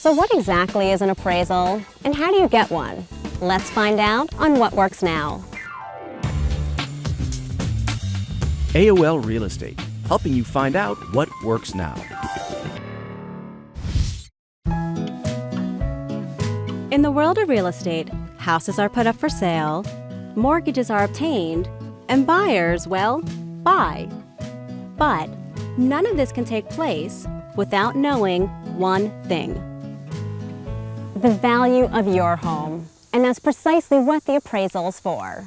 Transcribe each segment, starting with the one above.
So what exactly is an appraisal, and how do you get one? Let's find out on What Works Now. AOL Real Estate, helping you find out what works now. In the world of real estate, houses are put up for sale, mortgages are obtained, and buyers, well, buy. But none of this can take place without knowing one thing: The value of your home. And that's precisely what the appraisal is for.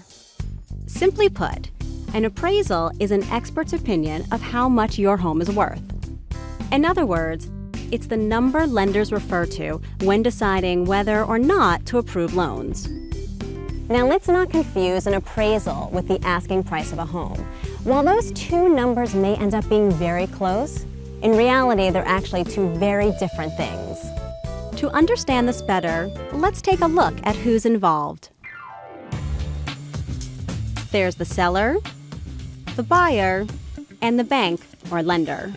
Simply put, an appraisal is an expert's opinion of how much your home is worth. In other words, it's the number lenders refer to when deciding whether or not to approve loans. Now let's not confuse an appraisal with the asking price of a home. While those two numbers may end up being very close, in reality they're actually two very different things. To understand this better, let's take a look at who's involved. There's the seller, the buyer, and the bank or lender.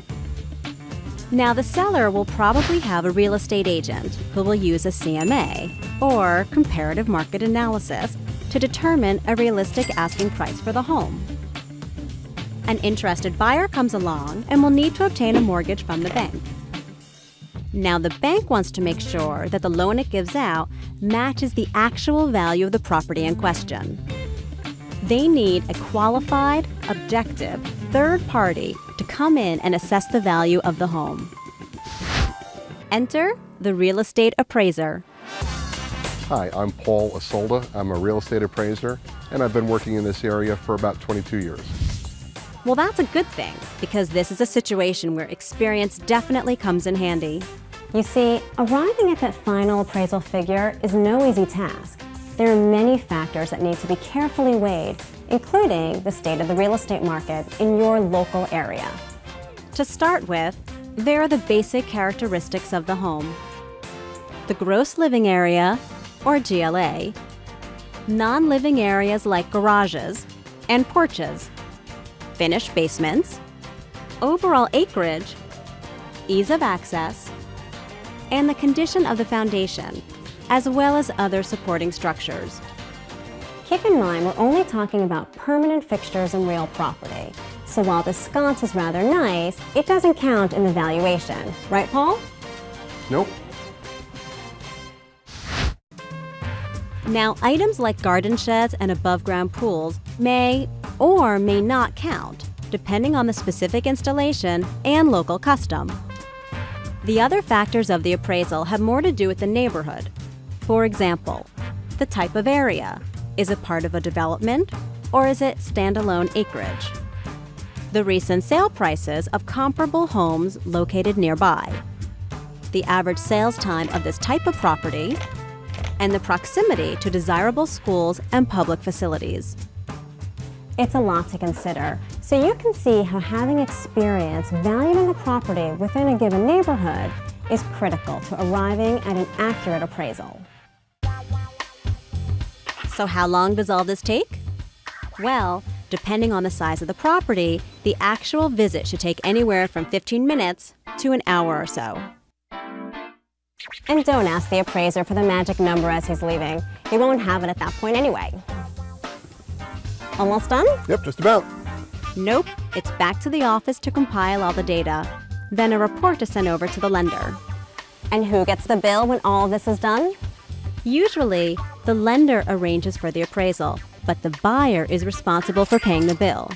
Now, the seller will probably have a real estate agent who will use a CMA, or comparative market analysis, to determine a realistic asking price for the home. An interested buyer comes along and will need to obtain a mortgage from the bank. Now, the bank wants to make sure that the loan it gives out matches the actual value of the property in question. They need a qualified, objective, third party to come in and assess the value of the home. Enter the real estate appraiser. Hi, I'm Paul Asolda. I'm a real estate appraiser, and I've been working in this area for about 22 years. Well, that's a good thing, because this is a situation where experience definitely comes in handy. You see, arriving at that final appraisal figure is no easy task. There are many factors that need to be carefully weighed, including the state of the real estate market in your local area. To start with, there are the basic characteristics of the home: the gross living area, or GLA, non-living areas like garages and porches, finished basements, overall acreage, ease of access, and the condition of the foundation, as well as other supporting structures. Keep in mind, we're only talking about permanent fixtures and real property. So while the sconce is rather nice, it doesn't count in the valuation. Right, Paul? Nope. Now, items like garden sheds and above-ground pools may or may not count, depending on the specific installation and local custom. The other factors of the appraisal have more to do with the neighborhood. For example, the type of area. Is it part of a development, or is it standalone acreage? The recent sale prices of comparable homes located nearby. The average sales time of this type of property, and the proximity to desirable schools and public facilities. It's a lot to consider, so you can see how having experience valuing the property within a given neighborhood is critical to arriving at an accurate appraisal. So how long does all this take? Well, depending on the size of the property, the actual visit should take anywhere from 15 minutes to an hour or so. And don't ask the appraiser for the magic number as he's leaving. He won't have it at that point anyway. Almost done? Yep, just about. Nope, it's back to the office to compile all the data, then a report is sent over to the lender. And who gets the bill when all of this is done? Usually, the lender arranges for the appraisal, but the buyer is responsible for paying the bill.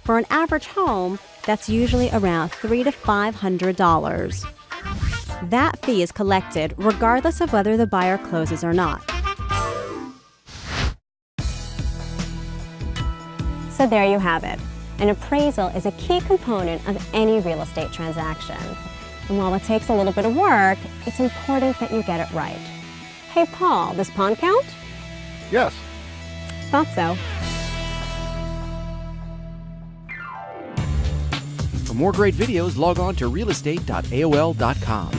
For an average home, that's usually around $300 to $500. That fee is collected regardless of whether the buyer closes or not. So there you have it. An appraisal is a key component of any real estate transaction. And while it takes a little bit of work, it's important that you get it right. Hey Paul, does pond count? Yes. Thought so. For more great videos, log on to realestate.aol.com.